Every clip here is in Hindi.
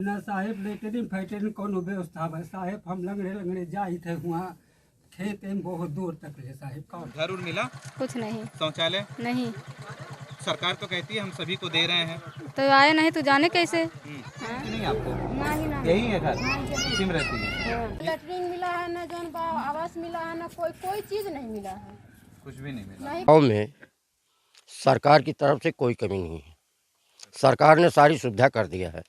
ना साहेब लेटरिन फैटरिन कोनो व्यवस्था है साहेब। हम लंगड़े लंगड़े जाई थे वहाँ खेत में बहुत दूर तक ले साहेब। कौन घर उर मिला? कुछ नहीं। शौचालय नहीं सरकार तो कहती है हम सभी को दे रहे हैं, तो आए नहीं तो जाने कैसे। नहीं आपको नहीं यही है घर, इसी में रहती है। लेटरिन मिला है ना, जौन आवास मिला है ना, कोई चीज नहीं मिला है, कुछ भी नहीं मिला। गाँव में सरकार की तरफ से कोई कमी नहीं है। सरकार ने सारी सुविधा कर दिया है।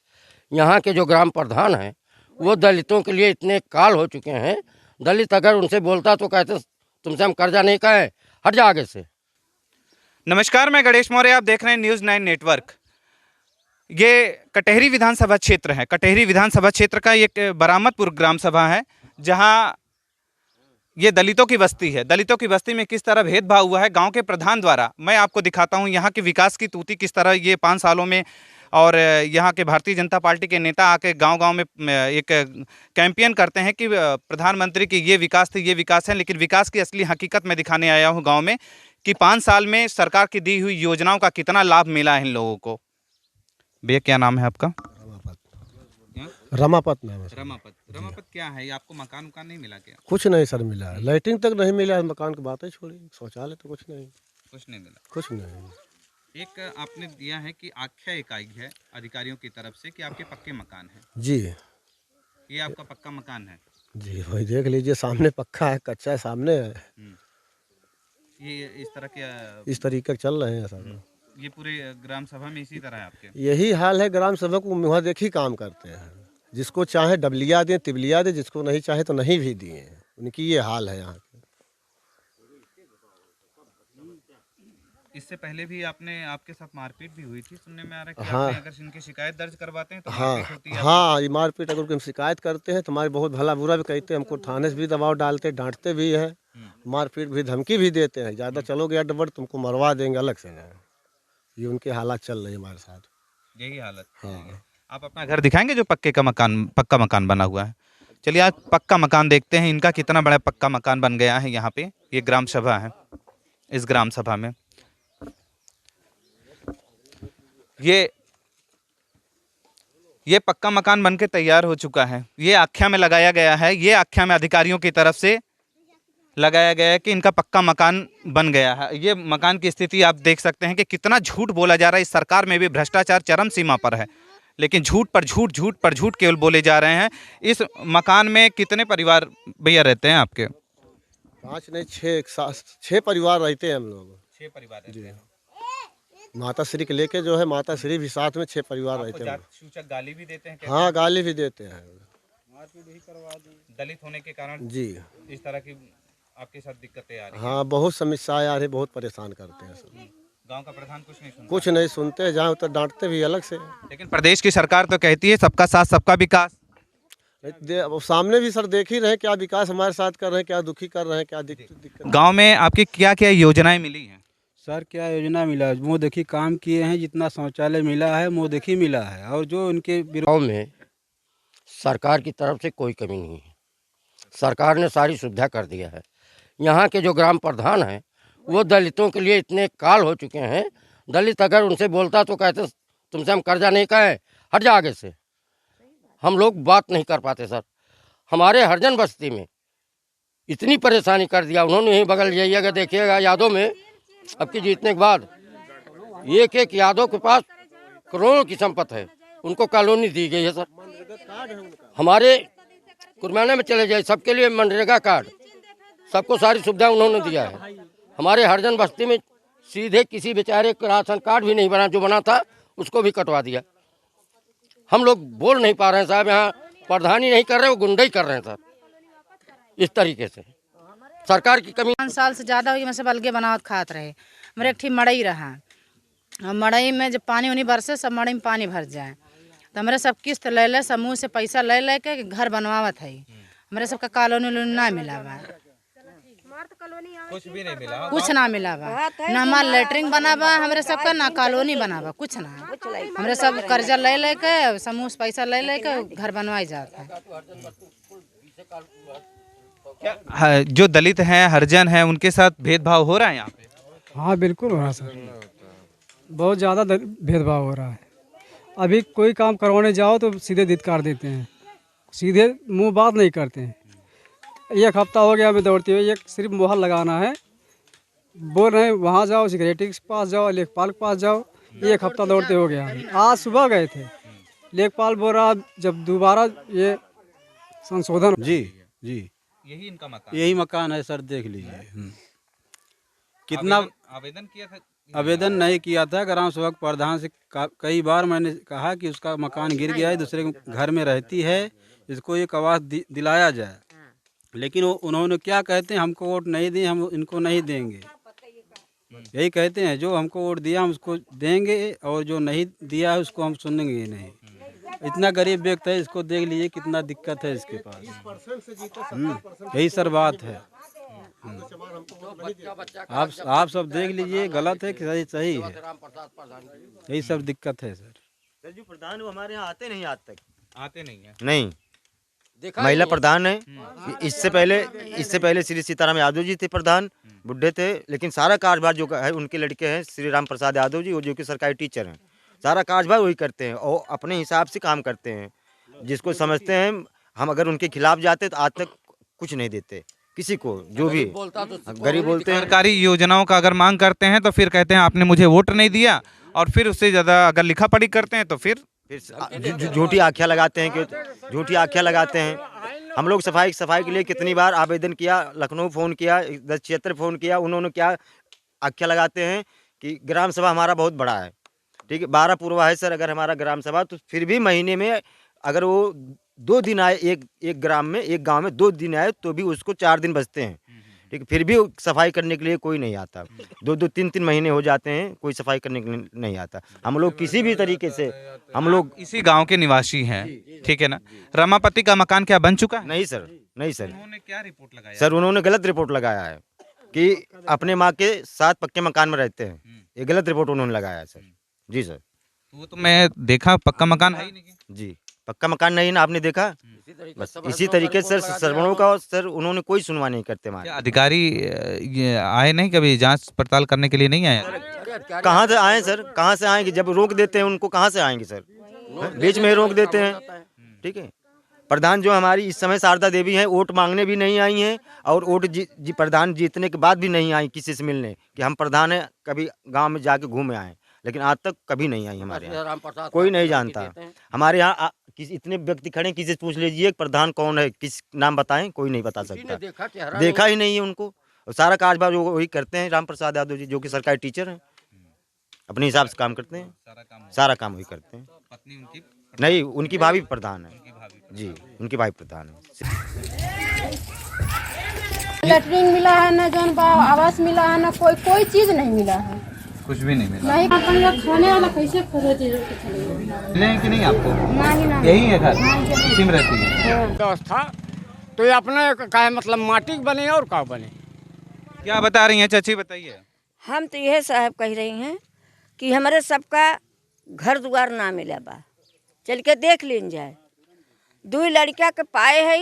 यहाँ के जो ग्राम प्रधान हैं वो दलितों के लिए इतने काल हो चुके हैं। दलित अगर उनसे बोलता तो कहते तुमसे हम कर्जा नहीं कहे, हट जा आगे से। नमस्कार, मैं गणेश मौर्य, आप देख रहे हैं न्यूज़ 9 नेटवर्क। ये कटहरी विधानसभा क्षेत्र है। कटहरी विधानसभा क्षेत्र का एक बरामदपुर ग्राम सभा है, जहाँ ये दलितों की बस्ती है। दलितों की बस्ती में किस तरह भेदभाव हुआ है गांव के प्रधान द्वारा, मैं आपको दिखाता हूं। यहाँ के विकास की तूती किस तरह ये 5 सालों में, और यहाँ के भारतीय जनता पार्टी के नेता आके गांव-गांव में एक कैंपेन करते हैं कि प्रधानमंत्री की ये विकास थे, ये विकास है। लेकिन विकास की असली हकीकत मैं दिखाने आया हूँ गाँव में कि 5 साल में सरकार की दी हुई योजनाओं का कितना लाभ मिला है इन लोगों को। भैया क्या नाम है आपका? रमापत नाम है। रमापत क्या है? आपको मकान उकान नहीं मिला क्या? कुछ नहीं सर मिला, लाइटिंग तक नहीं मिला, मकान की बातें छोड़ी, शौचालय तो कुछ नहीं मिला। कुछ नहीं। एक आपने दिया है कि आख्या इकाई है अधिकारियों की तरफ से कि आपके पक्के मकान हैं। जी, ये आपका पक्का मकान है? जी वही देख लीजिए, सामने पक्का है, कच्चा है सामने है। ये इस तरीके चल रहे हैं सर। ये पूरे ग्राम सभा में इसी तरह है आपके? यही हाल है ग्राम सभा को, मुँह देखी काम करते हैं। जिसको चाहे डबलिया दें, तिबलिया दें, जिसको नहीं चाहे तो नहीं भी दिए। उनकी ये हाल है यहाँ। इससे पहले भी आपके साथ मारपीट भी हुई थी, सुनने में आ रहा है कि हाँ, आपने अगर इनकी शिकायत दर्ज करवाते हैं तो हाँ मारपीट होती है। हाँ, ये मारपीट अगर हम शिकायत करते हैं तो हमारे बहुत भला बुरा भी कहते हैं, हमको थाने से भी दबाव डालते, डांटते भी है, मारपीट भी, धमकी भी देते हैं, ज़्यादा चलोगे या डबड़ तुमको मरवा देंगे अलग से। ये उनके हालात चल रहे हैं हमारे साथ। यही हालत। हाँ, आप अपना घर दिखाएंगे जो पक्का मकान बना हुआ है? चलिए आज पक्का मकान देखते हैं, इनका कितना बड़ा पक्का मकान बन गया है। यहाँ पे ये ग्राम सभा है। इस ग्राम सभा में ये पक्का मकान बनके तैयार हो चुका है। ये आख्या में लगाया गया है, ये आख्या में अधिकारियों की तरफ से लगाया गया है कि इनका पक्का मकान बन गया है। ये मकान की स्थिति आप देख सकते हैं कि कितना झूठ बोला जा रहा है। इस सरकार में भी भ्रष्टाचार चरम सीमा पर है, लेकिन झूठ पर झूठ केवल बोले जा रहे हैं। इस मकान में कितने परिवार भैया रहते हैं आपके? 5 नहीं 6 परिवार रहते हैं हम लोग। 6 परिवार रहते हैं। माता श्री के लेके जो है, माता श्री भी साथ में 6 परिवार रहते हैं। सूचक गाली भी देते हैं? हाँ, गाली भी देते हैं। दलित होने के कारण जी, इस तरह की आपके साथ दिक्कतें आ रही हैं? हाँ बहुत समस्याएं आ रही, बहुत परेशान करते हैं सब। गांव का प्रधान कुछ नहीं सुनता? कुछ नहीं सुनते, जहाँ तो डांटते भी अलग से। लेकिन प्रदेश की सरकार तो कहती है सबका साथ सबका विकास। अब सामने भी सर देख ही रहे हैं क्या विकास हमारे साथ कर रहे हैं, क्या दुखी कर रहे हैं, क्या दिक्कत। गांव में आपकी क्या क्या योजनाएं मिली हैं? सर क्या योजना मिला, मुँह देखी काम किए हैं। जितना शौचालय मिला है मुँह देखी मिला है, और जो उनके गाँव में सरकार की तरफ से कोई कमी नहीं है। सरकार ने सारी सुविधा कर दिया है। यहाँ के जो ग्राम प्रधान हैं वो दलितों के लिए इतने काल हो चुके हैं। दलित अगर उनसे बोलता तो कहते तुमसे हम कर्जा नहीं कहे, हट जा आगे से। हम लोग बात नहीं कर पाते सर। हमारे हरजन बस्ती में इतनी परेशानी कर दिया उन्होंने। ही बगल जाइएगा देखिएगा, यादों में अब की जीतने के बाद एक यादव के पास करोड़ों की संपत्ति है, उनको कॉलोनी दी गई है सर। हमारे कुरमाने में चले जाए, सबके लिए मनरेगा कार्ड, सबको सारी सुविधा उन्होंने दिया है। हमारे हरजन बस्ती में सीधे किसी बेचारे का राशन कार्ड भी नहीं बना, जो बना था उसको भी कटवा दिया। हम लोग बोल नहीं पा रहे हैं साहब, यहाँ प्रधानी नहीं कर रहे, वो गुंडे ही कर रहे हैं सर। इस तरीके से सरकार की कमी। 5 साल से ज़्यादा हुई, मैं सब अलगे बनावत खात रहे। मेरे एक ठीक मड़ई रहा, और मड़ई में जब पानी उनी बरसे, सब मड़ई में पानी भर जाए, तो हमारे सब किस्त ले ले, समूह से पैसा ले ले के घर बनवावत है। हमारे सबका कॉलोनी ना मिला बा, कुछ भी नहीं मिला। कुछ ना मिला बा, ना हमारा लेटरिन बना बा हमारे सबका, ना कॉलोनी बना बा, कुछ ना। हमारे सब कर्जा ले ले के, समूह से पैसा ले ले के घर बनवाई जाता है। क्या जो दलित हैं, हरिजन हैं, उनके साथ भेदभाव हो रहा है यहाँ पे? हाँ बिल्कुल हो रहा है सर, बहुत ज़्यादा भेदभाव हो रहा है। अभी कोई काम करवाने जाओ तो सीधे धिक्कार देते हैं, सीधे मुंह बात नहीं करते हैं। एक हफ्ता हो गया हमें दौड़ते हुए, एक सिर्फ मोहर लगाना है, बोल रहे हैं वहाँ जाओ, सेक्रेटरी के पास जाओ, लेखपाल के पास जाओ। एक हफ्ता दौड़ते हो गया। आज सुबह गए थे, लेखपाल बोल रहा जब दोबारा ये संशोधन। जी जी यही इनका मकान, यही मकान है सर, देख लीजिए। कितना आवेदन किया था? आवेदन नहीं किया था, ग्राम सेवक प्रधान से कई बार मैंने कहा कि उसका मकान गिर गया है, दूसरे के घर में रहती है, इसको एक आवास दिलाया जाए। लेकिन उन्होंने क्या कहते हैं, हमको वोट नहीं दिए, हम इनको नहीं देंगे। यही कहते हैं, जो हमको वोट दिया हम उसको देंगे, और जो नहीं दिया है उसको हम सुनेंगे नहीं। इतना गरीब व्यक्ति है, इसको देख लीजिए कितना दिक्कत है इसके पास। यही सर बात है। आप सब देख लीजिए, गलत है कि सही सही है, यही सब दिक्कत है सर। जो प्रधान वो हमारे यहाँ आते नहीं, आज तक आते नहीं है। नहीं, महिला प्रधान है। इससे पहले श्री सीताराम यादव जी थे प्रधान, बुढ़े थे, लेकिन सारा कार्यभार जो है उनके लड़के हैं श्री राम प्रसाद यादव जी, वो जो कि सरकारी टीचर हैं। सारा कार्यभार वही करते हैं और अपने हिसाब से काम करते हैं, जिसको समझते हैं। हम अगर उनके खिलाफ जाते तो आज तक कुछ नहीं देते किसी को, जो भी गरीब बोलते हैं। सरकारी योजनाओं का अगर मांग करते हैं तो फिर कहते हैं आपने मुझे वोट नहीं दिया, और फिर उससे ज़्यादा अगर लिखा पढ़ी करते हैं तो फिर झूठी आख्या लगाते हैं, कि झूठी आख्या लगाते हैं। हम लोग सफाई के लिए कितनी बार आवेदन किया, लखनऊ फ़ोन किया, 10 क्षेत्र फ़ोन किया, उन्होंने क्या आख्या लगाते हैं कि ग्राम सभा हमारा बहुत बड़ा है, ठीक है, 12 पूर्वा है सर अगर हमारा ग्राम सभा, तो फिर भी महीने में अगर वो 2 दिन आए, एक ग्राम में, एक गांव में 2 दिन आए तो भी उसको 4 दिन बचते हैं, ठीक है, फिर भी सफाई करने के लिए कोई नहीं आता। 2-2, 3-3 महीने हो जाते हैं, कोई सफाई करने के लिए नहीं आता। हम लोग किसी भी तरीके से, हम लोग इसी गांव के निवासी हैं, ठीक है ना। रमापति का मकान क्या बन चुका है? नहीं सर, नहीं सर। उन्होंने क्या रिपोर्ट लगाया? सर उन्होंने गलत रिपोर्ट लगाया है कि अपने माँ के 7 पक्के मकान में रहते हैं, ये गलत रिपोर्ट उन्होंने लगाया है सर। जी सर। वो तो मैं देखा पक्का मकान है ही नहीं। जी, पक्का मकान नहीं ना, आपने देखा। बस इसी तरीके से सर श्रवणों का सर उन्होंने कोई सुनवाई नहीं करते हमारे। क्या अधिकारी ये आए नहीं, कभी जांच पड़ताल करने के लिए नहीं आए? कहाँ से आए सर, कहाँ से आएंगे? जब रोक देते हैं उनको, कहाँ से आएंगे सर? बीच में ही रोक देते हैं, ठीक है। प्रधान जो हमारी इस समय शारदा देवी हैं, वोट मांगने भी नहीं आई हैं, और वोट प्रधान जीतने के बाद भी नहीं आई किसी से मिलने कि हम प्रधान हैं, कभी गाँव में जाके घूमे आए, लेकिन आज तक कभी नहीं आई हमारे यहाँ। कोई नहीं जानता हमारे यहाँ। इतने व्यक्ति खड़े, किसी से पूछ लीजिए प्रधान कौन है, किस नाम बताएं, कोई नहीं बता सकता, देखा ही नहीं है उनको। और सारा कार्यभार वही करते हैं राम प्रसाद यादव जी, जो कि सरकारी टीचर हैं, अपने हिसाब से काम करते हैं, सारा काम वही करते हैं। पत्नी उनकी नहीं, उनकी भाभी प्रधान है जी, उनकी भाभी प्रधान है। लेटरिन मिला है ना, जौन आवास मिला है ना, कोई चीज नहीं मिला है, कुछ भी नहीं मिला। नहीं खाने वाला कैसे नहीं कि नहीं आपको? नहीं, यही है घर, इसी में रहती है। व्यवस्था तो ये अपने का मतलब माटी बने और का बने। क्या बता रही हैं चाची, बताइए। हम तो यह साहब कह रही हैं कि हमारे सबका घर द्वार ना मिला बा, चल के देख लीन जाए। 2 लड़किया के पाए है,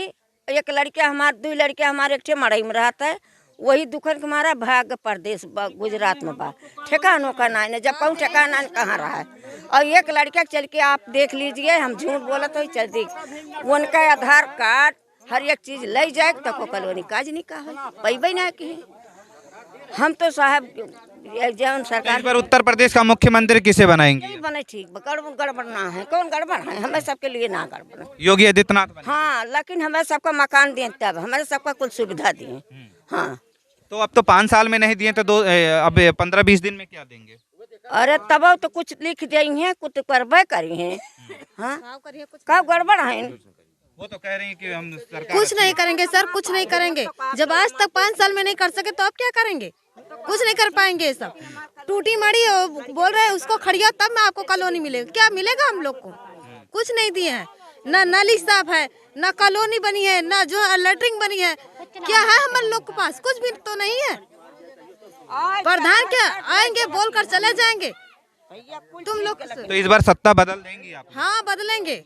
एक लड़किया हमारे 2 लड़किया हमारे एक मड़ई में रहता है, वही दुखन के हमारा भाग प्रदेश गुजरात में बा, ठेकानों का ना, जब कहूँ ठेकाना कहाँ रहा है। और एक लड़का चल के आप देख लीजिए, हम झूठ बोला तो चल देख, उनका आधार कार्ड हर एक चीज़ ले जाए तो कलोनी काज नहीं कहा पैबे ना की। हम तो साहब जौन सरकार पर उत्तर प्रदेश का मुख्यमंत्री किसे बनाएंगे? बने ठीक, गड़बड़ ना है, कौन गड़बड़ है, हमें सबके लिए ना गड़बड़। योगी आदित्यनाथ बने। हाँ, लेकिन हमें सबका मकान दिए, तब हमारे सबका कुल सुविधा दिए। हाँ, तो अब तो 5 साल में नहीं दिए तो अब 15-20 दिन में क्या देंगे? अरे तब तो कुछ लिख दी है, कुछ करबे करी है। हाँ, कब गड़बड़ है? वो तो कह रही हैं कि हम सरकार कुछ नहीं करेंगे सर, कुछ नहीं करेंगे। जब आज तक 5 साल में नहीं कर सके तो अब क्या करेंगे? कुछ नहीं कर पाएंगे। ये सब टूटी मड़ी बोल रहे हैं उसको खड़िया तब ना आपको कॉलोनी मिलेगा। क्या मिलेगा हम लोग को? कुछ नहीं दिए हैं, ना नाली साफ है, ना कॉलोनी बनी है, ना जो लेटरिंग बनी है। क्या है हमारे लोग के पास? कुछ भी तो नहीं है। प्रधान क्या आएंगे बोल कर चले जाएंगे तुम लोग। तो इस बार सत्ता बदल देंगी आप? हाँ बदलेंगे,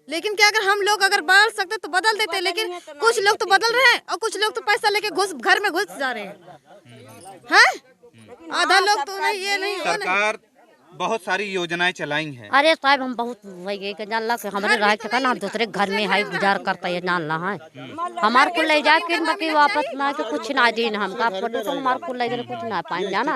लेकिन क्या अगर हम लोग अगर बदल सकते तो बदल देते, लेकिन कुछ लोग तो बदल रहे हैं और कुछ लोग तो पैसा लेके घर में घुस जा रहे हैं। आधा लोग तो नहीं, ये नहीं, सरकार बहुत सारी योजनाएं चलाई हैं। अरे साहब हम बहुत वही के जानला के हमारे रह के ना दूसरे घर में है गुजार करता है जानला है हमार को ले जाए कि बाकी वापस ना के कुछ ना दिन हमका फोटो तो हमार को ले गए कुछ ना पाए जाना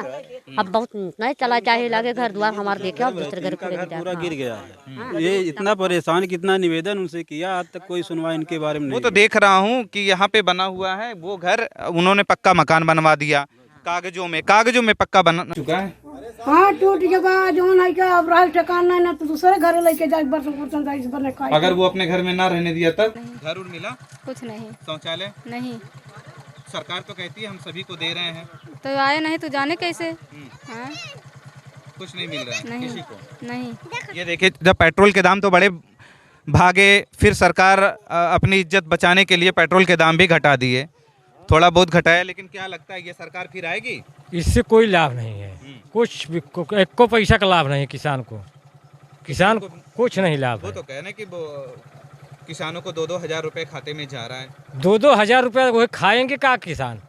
अब बहुत नहीं चला चाहे लगे घर द्वार हमार देखे अब दूसरे घर को ले पूरा जाए गिर गया है। ये इतना परेशान, कितना निवेदन उनसे किया, आज तक कोई सुनवाई इनके बारे में वो नहीं। तो देख रहा हूँ कि यहाँ पे बना हुआ है वो घर, उन्होंने पक्का मकान बनवा दिया, कागजों में पक्का बना चुका है। हाँ टूट गया जो नहीं के अब रह ठिकाना नहीं ना तो दूसरे घर लेके जाए बर्तन जाए बने का। अगर वो अपने घर में ना रहने दिया तब घर उड़ मिला कुछ नहीं, शौचालय नहीं, सरकार तो कहती है हम सभी को दे रहे हैं, तो आए नहीं तो जाने कैसे। हाँ? कुछ नहीं मिल रहा है नहीं, किसी को। नहीं। ये देखिए जब पेट्रोल के दाम तो बड़े भागे, फिर सरकार अपनी इज्जत बचाने के लिए पेट्रोल के दाम भी घटा दिए, थोड़ा बहुत घटाया, लेकिन क्या लगता है ये सरकार फिर आएगी? इससे कोई लाभ नहीं है, कुछ भी एक को पैसा का लाभ नहीं किसान को कुछ नहीं लाभ वो है। तो कहने कि वो किसानों को 2-2 हजार रुपए खाते में जा रहा है। 2-2 हजार रुपया वही खाएंगे का किसान?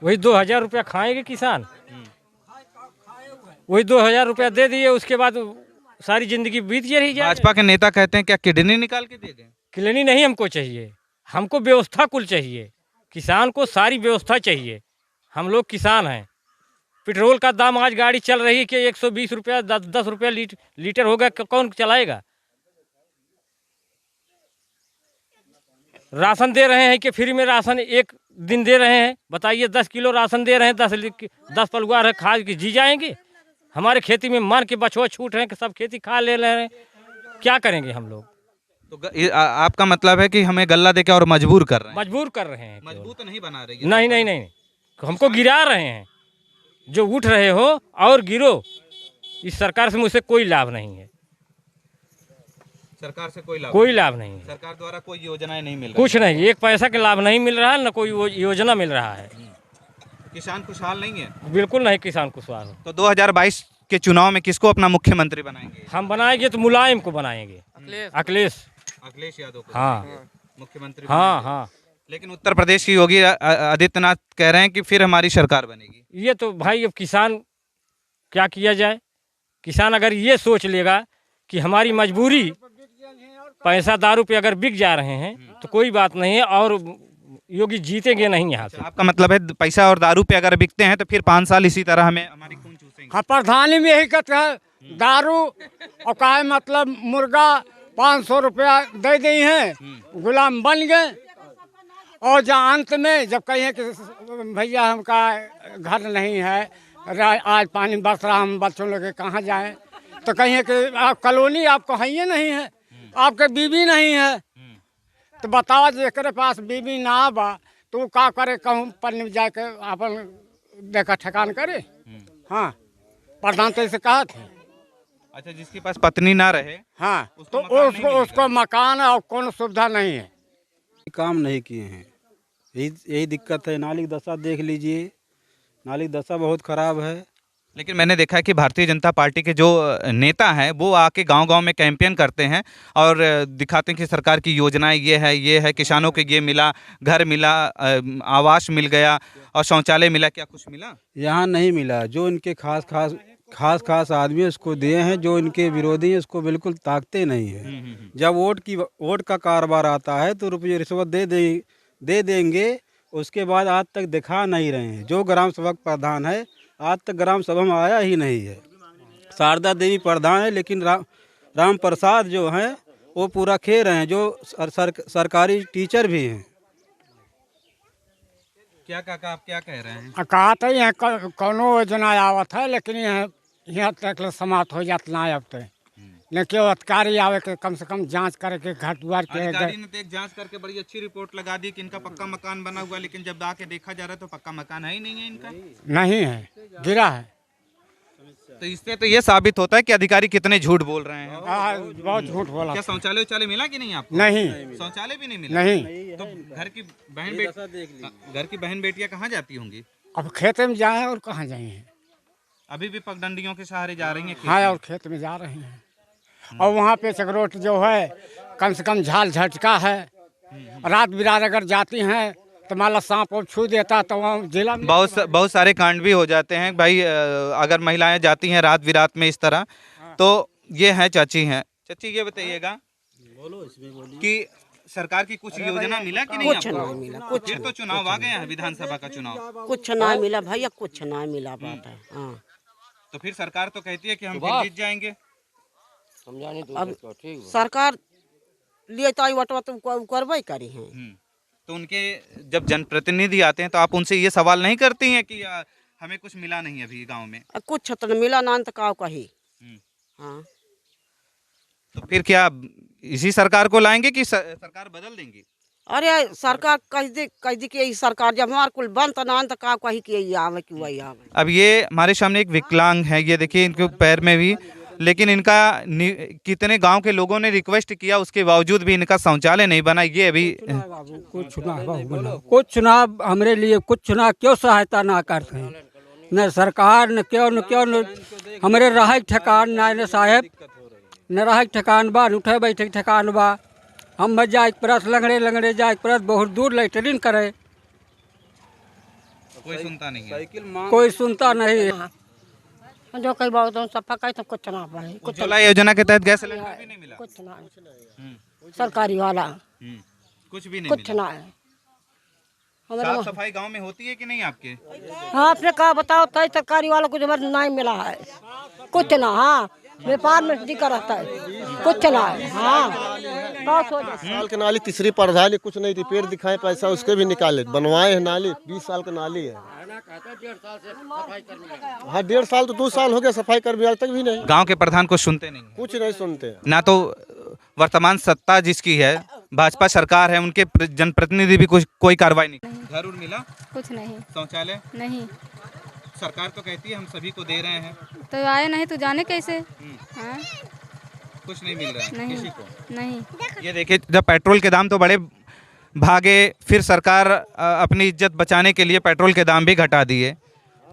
वही 2,000 रुपया खाएंगे किसान? वही 2,000 रुपया दे दिए, उसके बाद सारी जिंदगी बीत ये रही जाए। भाजपा के नेता कहते हैं क्या किडनी निकाल के दे दें? किडनी नहीं हमको चाहिए, हमको व्यवस्था कुल चाहिए, किसान को सारी व्यवस्था चाहिए। हम लोग किसान हैं। पेट्रोल का दाम आज गाड़ी चल रही है कि 120 रुपया 10 रुपया लीटर होगा, कौन चलाएगा? राशन दे रहे हैं कि फ्री में राशन एक दिन दे रहे हैं, बताइए 10 किलो राशन दे रहे हैं, 10 परिवार है खा के जी जाएंगे। हमारे खेती में मान के बछुआ छूट रहे हैं कि सब खेती खा ले रहे हैं, क्या करेंगे हम लोग? तो आपका मतलब है कि हमें गल्ला देके और मजबूर कर रहे हैं? मजबूर कर रहे हैं। मजबूत नहीं बना रही है? नहीं, हमको गिरा रहे हैं। जो उठ रहे हो और गिरो, इस सरकार से मुझसे कोई लाभ नहीं है। सरकार से कोई लाभ नहीं है। सरकार द्वारा कोई योजनाएं नहीं मिल रही? कुछ नहीं, एक पैसा का लाभ नहीं मिल रहा है, न कोई योजना मिल रहा है। किसान खुशहाल नहीं है? बिल्कुल नहीं, किसान खुशहाल। तो 2022 के चुनाव में किसको अपना मुख्यमंत्री बनाएंगे? हम बनाएंगे तो मुलायम को बनाएंगे, अखिलेश यादव को। हाँ मुख्यमंत्री। हाँ। लेकिन उत्तर प्रदेश की योगी आदित्यनाथ कह रहे हैं कि फिर हमारी सरकार बनेगी। ये तो भाई अब किसान क्या किया जाए? किसान अगर ये सोच लेगा कि हमारी मजबूरी पैसा दारू पे अगर बिक जा रहे हैं तो कोई बात नहीं है, और योगी जीतेंगे नहीं यहाँ से। आपका मतलब है पैसा और दारू पे अगर बिकते हैं तो फिर 5 साल इसी तरह हमें हमारी खून चूसेंगे? हाँ, प्रधानी में यही कहते हैं दारू और का है मतलब मुर्गा 500 रुपया दे दी है, गुलाम बन गए। और जहाँ अंत में जब कहें कि भैया हमका घर नहीं है, आज पानी बरस रहा, हम बच्चों लोग के कहाँ जाएं, तो कहें कि कॉलोनी आपको है ही नहीं है, आपके बीवी नहीं है, तो बताओ जेकरे पास बीवी ना बा तो का करे, कहूँ पन्नी जाके अपन देखा ठिकान करे। हाँ, प्रधान तो इसे कहा थे। अच्छा, जिसके पास पत्नी ना रहे, हाँ, तो उसको मकान और कौन सुविधा नहीं है। काम नहीं किए हैं, यही दिक्कत है। नाली की दशा देख लीजिए, नाली की दशा बहुत ख़राब है। लेकिन मैंने देखा है कि भारतीय जनता पार्टी के जो नेता हैं वो आके गांव-गांव में कैंपेन करते हैं और दिखाते हैं कि सरकार की योजनाएं ये है, किसानों को ये मिला, घर मिला, आवास मिल गया और शौचालय मिला। क्या कुछ मिला? यहाँ नहीं मिला। जो इनके खास आदमी उसको दिए हैं, जो इनके विरोधी हैं उसको बिल्कुल ताकते नहीं है। जब वोट का कारोबार आता है तो रुपये रिश्वत दे देंगे, उसके बाद आज तक दिखा नहीं रहे हैं। जो ग्राम सभा प्रधान है आज तक ग्राम सभा में आया ही नहीं है। शारदा देवी प्रधान है, लेकिन राम प्रसाद जो हैं वो पूरा खे रहे हैं, जो सरकारी टीचर भी हैं। क्या काका आप क्या कह रहे हैं? कहा था यहाँ कौनो योजना आवत है, लेकिन यहाँ तक समाप्त हो जात ना अब तो लेकिन अधिकारी आवे के कम से कम जांच करे के घर द्वार के। अधिकारी ने तो एक जांच करके बड़ी अच्छी रिपोर्ट लगा दी कि इनका पक्का मकान बना हुआ, लेकिन जब आके देखा जा रहा है तो पक्का मकान है ही नहीं है इनका। नहीं है, गिरा है। तो इससे तो ये साबित होता है कि अधिकारी कितने झूठ बोल रहे हैं। बहुत झूठ बोला। क्या शौचालय मिला कि नहीं आपको? नहीं, शौचालय भी नहीं मिला। नहीं। तो घर की बहन बेटियां कहाँ जाती होंगी? अब खेत में जाए और कहाँ जाए? अभी भी पगडंडियों के सहारे जा रही हैं? हाँ, और खेत में जा रही हैं। और वहाँ पे चकरोट जो है कम से कम झाल झटका है। रात बिरात अगर जाती हैं तो माला सांप और छू देता तो वहाँ जिला में बहुत सारे कांड भी हो जाते हैं भाई। अगर महिलाएं जाती हैं रात बिरात में इस तरह, तो ये है चाची हैं। चाची ये बताइएगा कि सरकार की कुछ योजना मिला कि नहीं? कुछ नहीं मिला, कुछ फिर तो चुनाव आ गए हैं, विधानसभा का चुनाव। कुछ ना मिला भैया, कुछ ना मिला बात है। हाँ, तो फिर सरकार तो कहती है कि हम फिर जीत जाएंगे। अब सरकार लिए तो आई वटवा तो करवाई करी है। तो उनके जब जनप्रतिनिधि आते हैं तो आप उनसे ये सवाल नहीं करती हैं कि हमें कुछ मिला नहीं अभी गांव में? कुछ तो मिला ना तो का कही। हाँ, तो फिर क्या इसी सरकार को लाएंगे कि सरकार बदल देंगी? अरे सरकार कह दी कि सरकार जब हमारे कुल बंद तो ना तो का कही कि ये आवे कि वही आवे। अब ये हमारे सामने एक विकलांग है, ये देखिए इनके पैर में भी, लेकिन इनका कितने गांव के लोगों ने रिक्वेस्ट किया उसके बावजूद भी इनका शौचालय नहीं बना। ये अभी कुछ चुनाव हमारे लिए कुछ चुनाव क्यों सहायता ना करते हैं? न सरकार न क्यों हमारे रहा ठिकान ना न साहेब, न रहा ठिकान बा, न उठे बैठे ठिकान बा। हम मत जाए परस लंगड़े जाए परस बहुत दूर लेटरिन करे, कोई सुनता नहीं है। कोई सुनता नहीं। जो कई बात सफा कही तो कुछ ना पाए। उज्ज्वला योजना के तहत गैस सिलेंडर भी नहीं मिला? कुछ ना, सरकारी वाला कुछ भी नहीं कुछ मिला। ना है। साफ सफाई गांव में होती है कि नहीं आपके? हाँ, आपने कहा बताओ तय सरकारी वाला कुछ हमारे नहीं मिला है, कुछ ना। हाँ, व्यापार में दिक्कत रहता है, कुछ ना है। हाँ, साल के नाली तीसरी प्रधान कुछ नहीं थी, पेड़ दिखाए पैसा उसके भी निकाले, बनवाए है नाली। 20 साल का नाली है। हाँ, 1.5 साल तो 2 साल हो गया सफाई कर भी आज तक भी नहीं। गांव के प्रधान को सुनते नहीं? कुछ नहीं सुनते। ना तो वर्तमान सत्ता जिसकी है भाजपा सरकार है, उनके जनप्रतिनिधि भी कोई कार्रवाई नहीं। घर उर मिला? कुछ नहीं। शौचालय नहीं। सरकार तो कहती है हम सभी को दे रहे हैं, तो आए नहीं तो जाने कैसे? हाँ? कुछ नहीं मिल रहा है नहीं, किसी को। नहीं। ये देखिए, जब पेट्रोल के दाम तो बड़े भागे, फिर सरकार अपनी इज्जत बचाने के लिए पेट्रोल के दाम भी घटा दिए,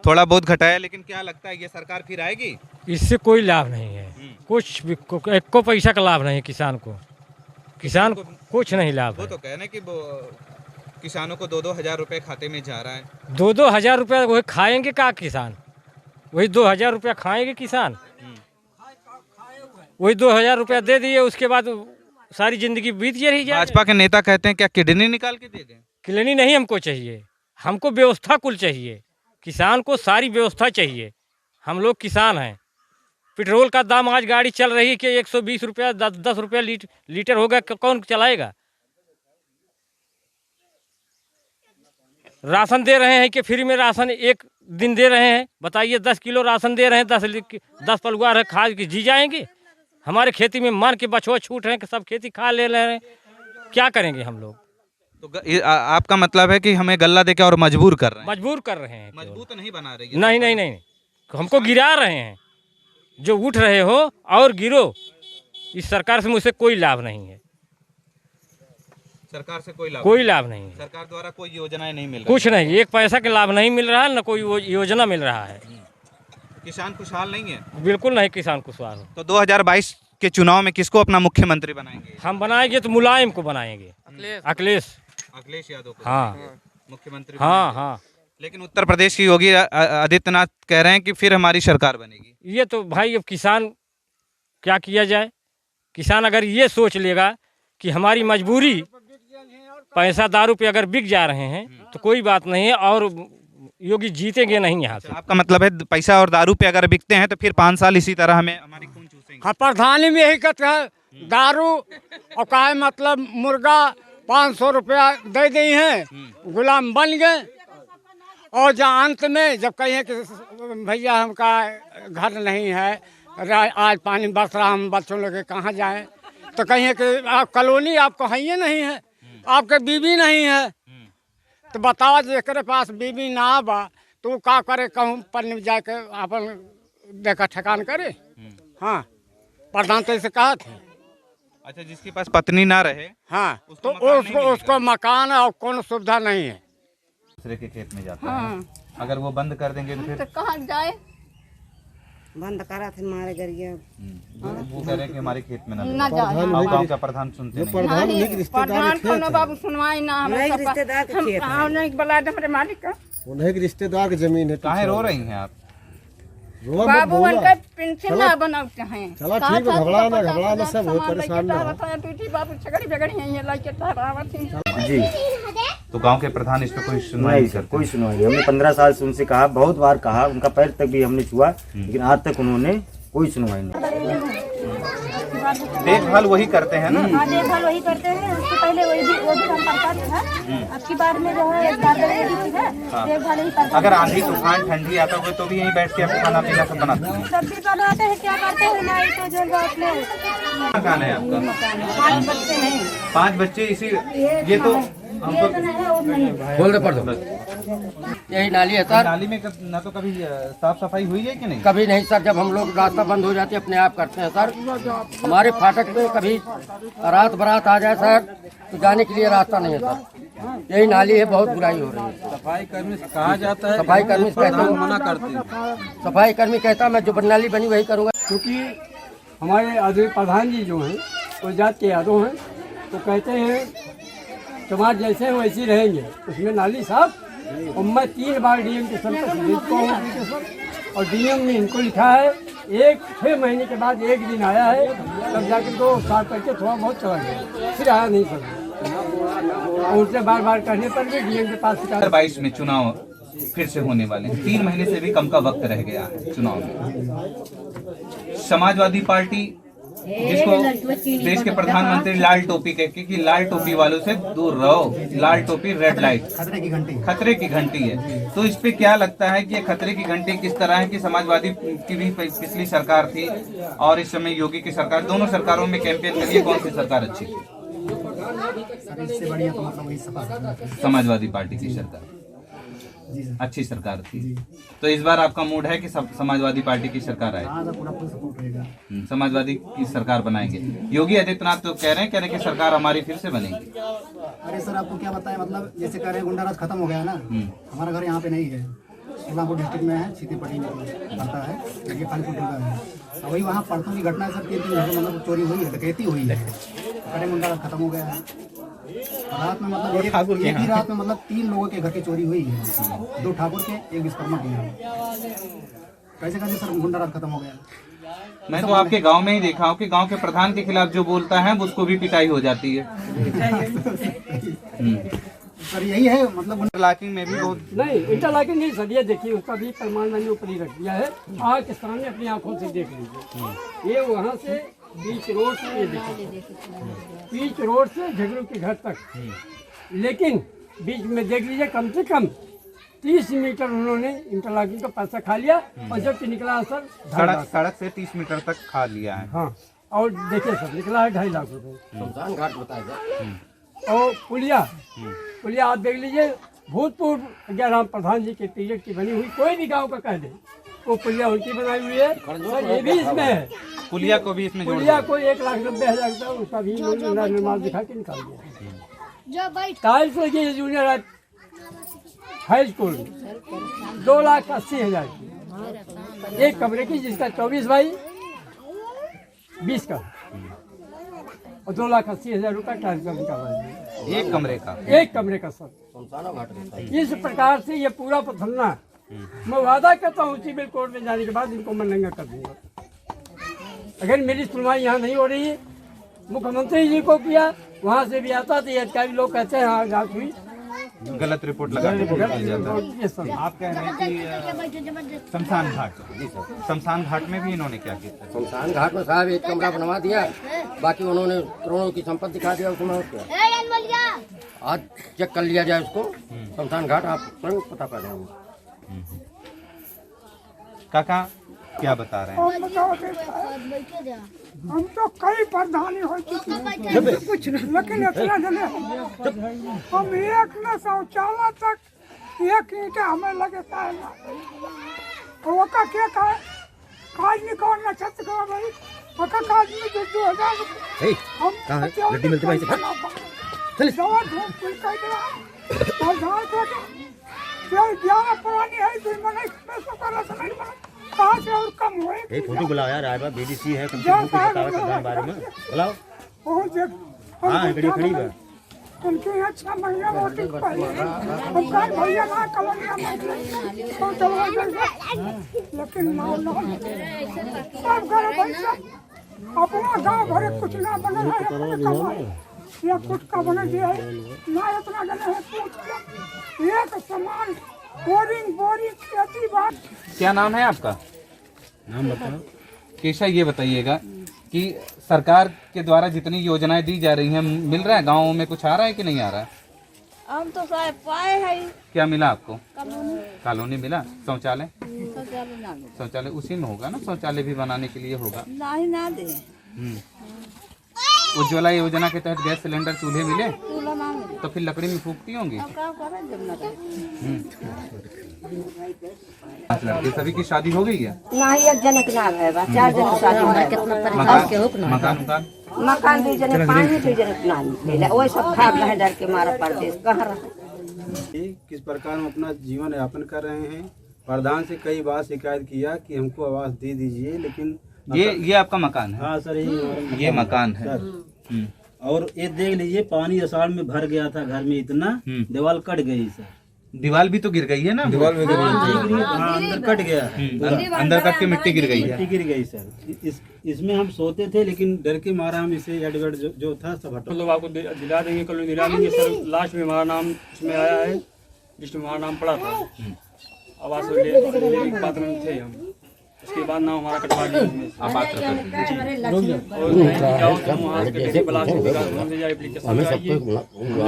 थोड़ा बहुत घटाया, लेकिन क्या लगता है ये सरकार फिर आएगी? इससे कोई लाभ नहीं है, कुछ भी एक को पैसा का लाभ नहीं है किसान को कुछ नहीं लाभ। वो तो कह रहे हैं कि किसानों को 2-2 हज़ार रुपए खाते में जा रहा है। 2-2 हज़ार रुपया वही खाएंगे का किसान? वही 2 हज़ार रुपया खाएंगे किसान? वही 2 हज़ार रुपया दे दिए, उसके बाद सारी जिंदगी बीत रही जाए। भाजपा के नेता कहते हैं क्या किडनी निकाल के दे दें? किडनी नहीं हमको चाहिए, हमको व्यवस्था कुल चाहिए। किसान को सारी व्यवस्था चाहिए। हम लोग किसान हैं। पेट्रोल का दाम आज गाड़ी चल रही है कि 120 रुपया 10 रुपया लीटर होगा, कौन चलाएगा? राशन दे रहे हैं कि फ्री में राशन एक दिन दे रहे हैं? बताइए, 10 किलो राशन दे रहे हैं, 10 परिवार है, खा के जी जाएंगे? हमारे खेती में मान के बछुआ छूट रहे हैं कि सब खेती खा ले रहे हैं, क्या करेंगे हम लोग? तो आपका मतलब है कि हमें गल्ला देके और मजबूर कर रहे हैं? मजबूर कर रहे हैं। मजबूर तो नहीं बना रही है? नहीं, हमको गिरा रहे हैं। जो उठ रहे हो और गिरो, इस सरकार से मुझसे कोई लाभ नहीं है। सरकार से कोई लाभ नहीं है। सरकार द्वारा कोई योजनाएं नहीं मिल रही? कुछ नहीं, एक पैसा के लाभ नहीं मिल रहा है, न कोई योजना मिल रहा है। किसान खुशहाल नहीं है? बिल्कुल नहीं, किसान खुशहाल। तो 2022 के चुनाव में किसको अपना मुख्यमंत्री बनाएंगे? हम बनाएंगे तो मुलायम को बनाएंगे, अखिलेश यादव को। हाँ, मुख्यमंत्री। हाँ। लेकिन उत्तर प्रदेश की योगी आदित्यनाथ कह रहे हैं कि फिर हमारी सरकार बनेगी। ये तो भाई अब किसान क्या किया जाए? किसान अगर ये सोच लेगा कि हमारी मजबूरी पैसा दारू पे अगर बिक जा रहे हैं तो कोई बात नहीं है, और योगी जीतेंगे नहीं यहाँ से। आपका मतलब है पैसा और दारू पे अगर बिकते हैं तो फिर 5 साल इसी तरह हमें हमारी खून चूसेंगे? हाँ, प्रधानी में यही कहते हैं दारू और का मतलब मुर्गा 500 रुपया दे दी हैं, गुलाम बन गए। और जहाँ अंत में जब कहें कि भैया हमका घर नहीं है, आज पानी बरस रहा, हम बच्चों लोग कहाँ जाएं, तो कहें कि आप कॉलोनी आपको है ही नहीं है, आपके बीवी नहीं है, तो बताओ जेकरे पास बीवी ना बा तो का करे, कहूँ पन्नी जाके अपन देखा ठिकान करे। हाँ, प्रधान तो ऐसे कहा थे। अच्छा, जिसके पास पत्नी ना रहे, हाँ, तो उसको मकान और कौन सुविधा नहीं है। दूसरे के खेत में जाता है, अगर वो बंद कर देंगे तो फिर कहाँ जाए? बंद करा थे हमारे गरिया। वो कह रहे हैं कि हमारे खेत में ना ना जाए। और गांव का प्रधान सुनते नहीं। प्रधान को ना बाबू सुनवाई ना हमें रिश्तेदार के खेत है। हम नहीं बुला दे हमारे मालिक का। उन्हें एक रिश्तेदार की जमीन है। काहे रो रही हैं आप? बाबू उनका पेंशन ना बनाते हैं। चला ठीक है, घबराना सब हो, परेशान ना हो। बेटी बाबू झगड़ी झगड़ी हैं ये लाके ठहरावत हैं। जी तो गांव के प्रधान इस पे कोई सुनवाई नहीं सर, कोई सुनवाई नहीं। हमने 15 साल से उनसे कहा, बहुत बार कहा, उनका पैर तक भी हमने छुआ, लेकिन आज तक उन्होंने कोई सुनवाई नहीं। देखभाल वही करते हैं ना? हाँ, देखभाल वही करते हैं। उससे पहले वो भी हम करता था। अब की बार में जो है देखभाल ही करते। अगर आंधी तूफान ठंडी आता हो तो भी यहीं बैठ के आप खाना पीना सब बनाते हैं? सब्जी बनाते हैं, क्या करते हैं हमारी तो जो अपने मकान है आपका? 5 बच्चे हैं। 5 बच्चे इसी ये तो हमको बोल दे पढ़ दो। यही नाली है सर। नाली में ना तो कभी साफ सफाई हुई है कि नहीं? कभी नहीं सर, जब हम लोग रास्ता बंद हो जाते अपने आप करते हैं सर। हमारे फाटक पे कभी रात बरात आ जाए सर तो जाने के लिए रास्ता नहीं है सर। यही नाली है, बहुत बुराई हो रही है। सफाई कर्मी से कहा जाता है, सफाई कर्मी से कहता हूँ, मना करते हैं। सफाई कर्मी कहता मैं जो नाली बनी वही करूँगा। क्योंकि हमारे आदमी प्रधान जी जो हैं वो जात के यादव हैं, तो कहते हैं समाज जैसे हैं वैसे ही रहेंगे, उसमें नाली साफ। और मैं 3 बार डीएम के सर और डीएम ने इनको लिखा है 6 महीने के बाद 1 दिन आया है, तब जाकर 2 साल करके थोड़ा बहुत चला गया, फिर आया नहीं सर। और उनसे बार बार कहने पर भी डीएम के पास 2022 में चुनाव फिर से होने वाले हैं। 3 महीने से भी कम का वक्त रह गया है चुनाव में। समाजवादी पार्टी जिसको देश के प्रधानमंत्री लाल टोपी कहते कि लाल टोपी वालों से दूर रहो, लाल टोपी रेड लाइट खतरे की घंटी है। तो इस पे क्या लगता है कि ये खतरे की घंटी किस तरह है कि समाजवादी की भी पिछली सरकार थी और इस समय योगी की सरकार, दोनों सरकारों में कैंपेन करिए कौन सी सरकार अच्छी थी? समाजवादी पार्टी की सरकार अच्छी सरकार थी। तो इस बार आपका मूड है कि समाजवादी पार्टी की सरकार आए? समाजवादी की सरकार बनाएंगे। योगी आदित्यनाथ तो कह रहे हैं कि सरकार हमारी फिर से बनेगी। अरे सर आपको क्या बताएं, मतलब जैसे कह रहे हैं गुंडाराज खत्म हो गया है ना। हमारा घर यहाँ पे नहीं है, सोलापुर डिस्ट्रिक्ट में है, सीतेपट्टी में पड़ता है, लेकिन खालीपुर है। और वही वहाँ परसों की घटना है सर, 3 दिन मतलब चोरी हुई है, डकैती हुई है। अरे गुंडाराज खत्म हो गया है। रात में मतलब एक ही रात में मतलब 3 लोगों के घर की चोरी हुई है, 2 ठाकुर के, 1 विश्वकर्मा के। कैसे कैसे सर गुंडाराज खत्म हो गया? मैं तो आपके गांव में ही देखा हूँ कि गांव के प्रधान के खिलाफ जो बोलता है उसको भी पिटाई हो जाती है। सर यही है मतलब इंटरलॉकिंग में भी बहुत नहीं, इंटरलॉकिंग नहीं सर, ये देखिए उसका भी प्रमाण मैंने ऊपर ही रख दिया है, आग के सामने अपनी आंखों से देख लीजिए। ये वहाँ से बीच रोड से, ये देखिए बीच रोड से झगड़ू के घर तक, लेकिन बीच में देख लीजिए कम से कम 30 मीटर उन्होंने इंटरलॉकिंग का पैसा खा लिया और जब निकला सर सड़क से 30 मीटर तक खा लिया है। हाँ, और देखिए सर निकला है 2.5 लाख रुपए। शमशान घाट बताया। और पुलिया आप देख लीजिए, भूतपूर्व जयराम प्रधान जी के पीरियड की बनी हुई, कोई भी गांव का कह दे वो पुलिया उनकी बनाई हुई है, सर ये भी इसमें है। पुलिया को भी इसमें पुलिया को 1,90,000 रुपया उसका भी निर्माण दिखा के निकाल दिया। टाइल्स लगी है जूनियर हाई स्कूल में 2,80,000 की, एक कमरे की जिसका 24 बाई 20 का, और 2,80,000 रुपया टाइल्स का निकाला। एक कमरे का? एक कमरे का सर। इस प्रकार से ये पूरा पथरना, मैं वादा करता हूँ सिविल कोर्ट में जाने के बाद इनको मैं नंगा कर दूंगा। अगर मेरी सुनवाई यहाँ नहीं हो रही है, मुख्यमंत्री जी को किया, वहाँ से भी आता तो ये अधिकारी लोग कहते हैं हाँ जांच हुई, गलत रिपोर्ट लगा के आप कह रहे हैं कि शमशान घाट, शमशान घाट में भी इन्होंने क्या किया? शमशान घाट में साहब एक कमरा बनवा दिया, बाकी उन्होंने करोड़ों की संपत्ति दिखा दिया उसमें। आज चेक कर लिया जाए उसको, शमशान घाट आप स्वयं पता कर देंगे। काका क्या बता रहे हैं? हम तो कई प्रधानी हो चुकी हैं, कुछ नहीं, लेकिन इतना जने हम एक न शौचालय तक 1 ईंट हमें लगे ना, वो का क्या कहा काज नहीं कौन ना छत का भाई, वो का काज में 2,000 रुपये हम कहाँ है गड्डी मिलती भाई से चल दवा ढूंढ कोई कह दे और धान को क्या 11 पुरानी है, 2 महीने में सो कर नहीं बना कहाँ से और कम हुए एक फोटो बुलाओ यार, आए बा बीडीसी है, कम से जो कम कुछ बताओ प्रधान बारे में बुलाओ। बहुत हाँ बड़ी खड़ी बा। उनके यहाँ 6 महीना वोटिंग पहले उनका भैया ना कलमिया में तो चलो लेकिन ना सब घर पैसा अपना गाँव भरे कुछ ना बने है अपने कमाई या कुछ का बने दिया है ना इतना गले है पूछ के एक समान बोरिंग खेती बात। क्या नाम है आपका? नाम बताओ। केशा, ये बताइएगा कि सरकार के द्वारा जितनी योजनाएं दी जा रही हैं मिल रहा है, गाँव में कुछ आ रहा है कि नहीं आ रहा है? हम तो साहब पाए है क्या मिला आपको? कॉलोनी। कॉलोनी मिला? शौचालय? शौचालय ना मिले। शौचालय उसी में होगा ना, शौचालय भी बनाने के लिए होगा। नहीं ना दे। उज्ज्वला योजना के तहत गैस सिलेंडर चूल्हे मिले? चूल्हा ना मिले। तो फिर लकड़ी में फूकती होंगी। अब क्या करें जब ना लड़के सभी की शादी हो गई है? नहीं, एक जने के नाम है बस, 4 जने की शादी है। कितना परेशान के हुक्म मकान 2 जने पानी 2 जने के नाम मिले, वही सब भाग रहे डर के मारा परदेश कहाँ रहे। किस प्रकार हम अपना जीवन यापन कर रहे हैं। प्रधान से कई बार शिकायत किया कि हमको आवास दे दीजिए, लेकिन ये आपका मकान है? हाँ सर, ये मकान है सर। और ये देख लीजिए, पानी अषाढ़ में भर गया था घर में इतना, दीवार कट गई सर। दीवार भी तो गिर गई है ना? दीवार भी गिर गई, अंदर कट गया है, अंदर कट के मिट्टी गिर गई है। मिट्टी गिर गई सर। इसमें हम सोते थे, लेकिन डर के मारा हम इसे एडवर्ट जो था सब हटा। मतलब आपको दिला देंगे, कल दिला देंगे सर। लास्ट में हमारा नाम इसमें आया है, लिस्ट में हमारा नाम पड़ा था। आवास पात्र में थे हम, उसके बाद नाम हमारा कटवा लिया। आप बात करते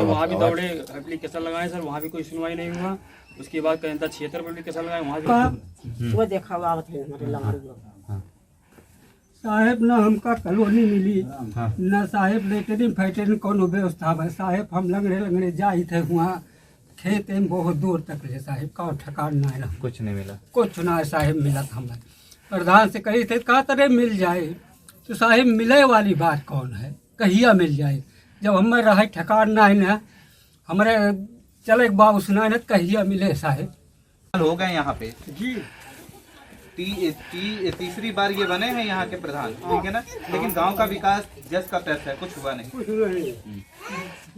वहाँ भी दौड़े, एप्लीकेशन लगाए सर, वहाँ भी कोई सुनवाई नहीं हुआ। उसके बाद कहीं था 76 पर एप्लीकेशन लगाए, वहाँ भी वो देखा साहेब न हमका कॉलोनी मिली न साहेब लेटरिन फैटरिन कोनो व्यवस्था है। साहेब हम लंगड़े जाई थे वहाँ खेत में बहुत दूर तक ले साहेब का ठिकान ना है, कुछ नहीं मिला। कुछ ना साहेब मिला था। हमें प्रधान से कही थे कहा तरह मिल जाए, तो साहेब मिले वाली बात कौन है, कहिया मिल जाए। जब हमें रहे ठिकान ना है ना, हमारे चले बाबू सुना न कहिया मिले साहेब। हो गए यहाँ पे जी तीसरी बार ये बने हैं यहाँ के प्रधान, ठीक है ना? लेकिन गांव का विकास जस का तैस है, कुछ हुआ नहीं। कुछ नहीं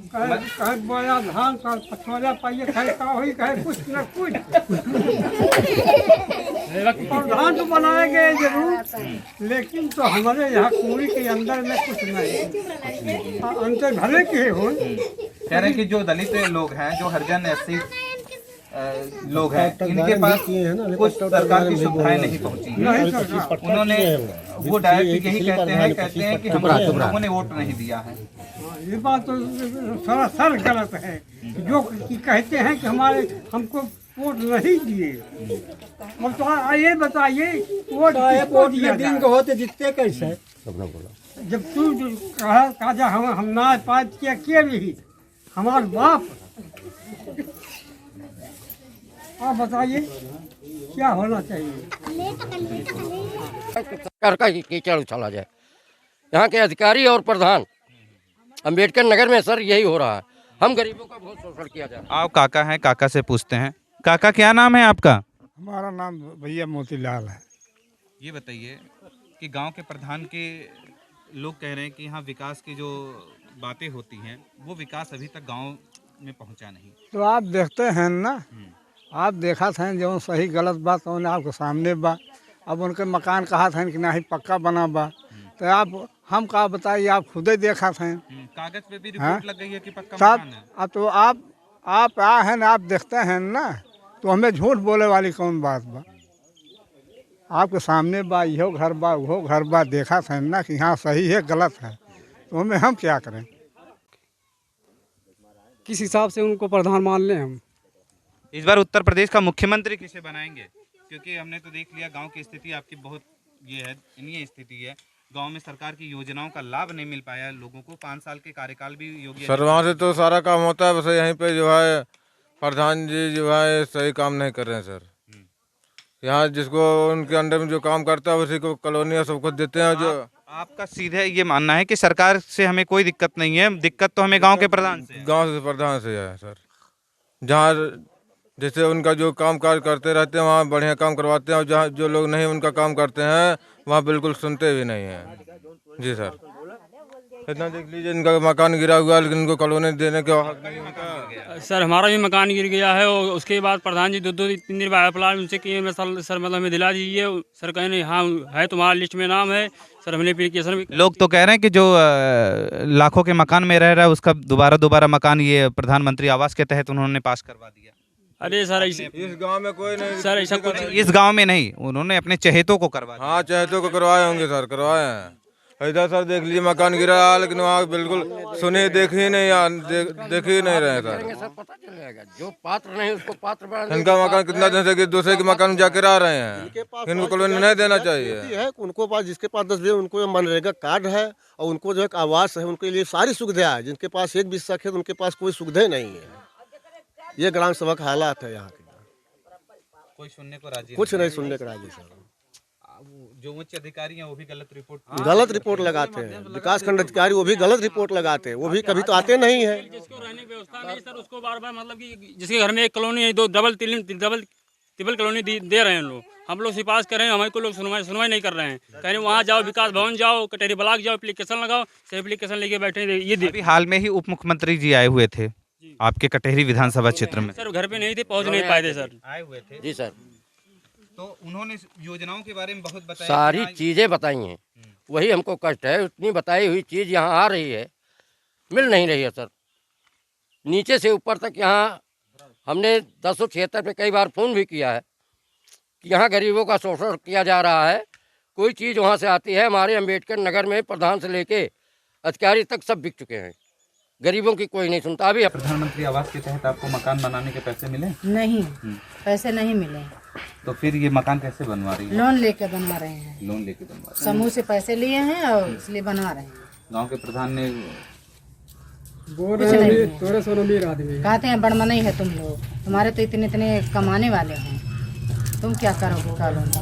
कहे बोया धान का पछोला पाइए खाए का होई कहे कुछ न कुछ। प्रधान तो बनाए गए जरूर, लेकिन तो हमारे यहाँ कुड़ी के अंदर में कुछ नहीं। अंतर भले के हो। कह रहे कि जो दलित लोग हैं, जो हरिजन SC लोग हैं, इनके पास कुछ सरकार की सुविधाएं नहीं पहुंची हैं। उन्होंने वो डायरेक्ट यही कहते हैं कि हम लोगों ने वोट नहीं दिया है। ये बात तो सरासर गलत है। जो कहते हैं कि हमारे हमको वोट नहीं दिए, अब तो ये बताइए वोट ये दिन के होते जीतते कैसे? जब तू कहा हम ना पास किया भी हमारे बाप, आप बताइए क्या होना चाहिए? सरकार का कीचड़ उछाला जाए। यहाँ के अधिकारी और प्रधान अम्बेडकर नगर में सर यही हो रहा है। हम गरीबों का बहुत शोषण किया जा रहा है। आप काका हैं, काका से पूछते हैं। काका क्या नाम है आपका? हमारा नाम भैया मोतीलाल है। ये बताइए कि गांव के प्रधान के लोग कह रहे हैं कि यहाँ विकास की जो बातें होती हैं वो विकास अभी तक गांव में पहुंचा नहीं। तो आप देखते हैं ना, आप देखा था जो सही गलत बात उन्होंने आपके सामने बा। अब उनके मकान कहा था कि ना ही पक्का बना बा, तो आप हम कहा बताइए, आप खुद ही देखा था। कागज पे भी रिपोर्ट लग गई है कि पक्का तब मकान है। अब तो आप आए हैं ना, आप देखते हैं ना, तो हमें झूठ बोले वाली कौन बात बा? आपके सामने बा, यो घर बा वो घर बा, देखा था ना कि हाँ सही है गलत है, तो हमें हम क्या करें? किस हिसाब से उनको प्रधान मान लें हम? इस बार उत्तर प्रदेश का मुख्यमंत्री किसे बनाएंगे? क्योंकि हमने तो देख लिया गांव की स्थिति आपकी बहुत ये है, इन्हीं स्थिति है। गांव में सरकार की योजनाओं का लाभ नहीं मिल पाया लोगों को। 5 साल के कार्यकाल भी योगी सर वहाँ से तो सारा काम होता है, बस यहीं पे जो है प्रधान जी जो है सही काम नहीं कर रहे हैं सर। यहाँ जिसको उनके अंडर में जो काम करता है उसी को कॉलोनियाँ सब कुछ देते हैं। जो आपका सीधे ये मानना है कि सरकार से हमें कोई दिक्कत नहीं है, दिक्कत तो हमें गाँव के प्रधान से, गाँव से प्रधान से है सर। जहाँ जैसे उनका जो काम काज करते रहते हैं वहाँ बढ़िया काम करवाते हैं, और जहाँ जो लोग नहीं उनका काम करते हैं वहाँ बिल्कुल सुनते भी नहीं हैं। जी सर, इतना देख लीजिए, इनका मकान गिरा हुआ है लेकिन इनको कॉलोनी देने का हक नहीं उनका। सर हमारा भी मकान गिर गया है और उसके बाद प्रधान जी 2-3 दिन बाद अप्लाई उनसे किए, मैं सर मतलब हमें दिला दीजिए। सर कहे नहीं, हाँ है तुम्हारा लिस्ट में नाम है। सर हमने एप्लीकेशन भी, लोग तो कह रहे हैं कि जो लाखों के मकान में रह रहा है उसका दोबारा मकान ये प्रधानमंत्री आवास के तहत उन्होंने पास करवा दिया। अरे सर ऐसे इस गांव में कोई नहीं सर, ऐसा कुछ इस गांव में नहीं, उन्होंने अपने चहेतों को करवा दिया। हाँ, चहेतों को करवाए होंगे सर, करवाए हैं। इधर सर देख लीजिए मकान गिरा है लेकिन वहाँ बिल्कुल सुने देख ही नहीं रहे सर। पता चलेगा जो पात्र नहीं उसको पात्र बना। इनका मकान कितना दिन से कि दूसरे के मकान में जाकर आ रहे हैं, इनको कॉलोनी नहीं देना चाहिए। है उनको पास, जिसके पास 10 बीघे उनको मनरेगा कार्ड है और उनको जो है आवास है, उनके लिए सारी सुविधा है। जिनके पास 1 बीघा खेत उनके पास कोई सुविधा नहीं है। ये ग्राम सभा का हालात है यहाँ के। कोई सुनने को राजी कुछ नहीं सुनने को राजी सर। जो उच्च अधिकारी हैं वो भी गलत रिपोर्ट लगाते हैं। विकास खंड अधिकारी वो भी गलत रिपोर्ट लगाते हैं, वो भी कभी तो आते नहीं है। जिसको रहने की व्यवस्था नहीं सर उसको बार-बार मतलब कि जिसके घर में एक कॉलोनी है, 2 डबल ट्रिपल कॉलोनी दे रहे हैं लोग। हम लोग सिफारिश कर रहे हैं, हमारे को लोग सुनवाई नहीं कर रहे हैं। कह रहे हैं वहाँ जाओ, विकास भवन जाओ, कटेरी ब्लॉक जाओ, एप्लीकेशन लगाओ। से एप्लीकेशन लेके बैठे ये अभी हाल में ही उप मुख्यमंत्री जी आए हुए थे आपके कटेहरी विधानसभा क्षेत्र में। सर घर पे नहीं थे, पहुँच नहीं पाए थे सर। आए हुए थे जी सर, तो उन्होंने योजनाओं के बारे में बहुत बताया, सारी चीज़ें बताई हैं। वही हमको कष्ट है, उतनी बताई हुई चीज़ यहाँ आ रही है, मिल नहीं रही है सर। नीचे से ऊपर तक यहाँ हमने 1076 पे कई बार फ़ोन भी किया है कि यहाँ गरीबों का शोषण किया जा रहा है। कोई चीज़ वहाँ से आती है, हमारे अम्बेडकर नगर में प्रधान से लेके अधिकारी तक सब बिक चुके हैं, गरीबों की कोई नहीं सुनता। अभी प्रधानमंत्री आवास के तहत आपको मकान बनाने के पैसे मिले? नहीं, पैसे नहीं मिले। तो फिर ये मकान कैसे बनवा रही है? लोन लेके बनवा रहे हैं। लोन लेके बनवा रहे हैं। समूह से पैसे लिए हैं और इसलिए बनवा रहे हैं। गांव के प्रधान ने कहते हैं बड़मा नहीं है तुम लोग, तुम्हारे तो इतने कमाने वाले हैं, तुम क्या करोगे कॉलोनी।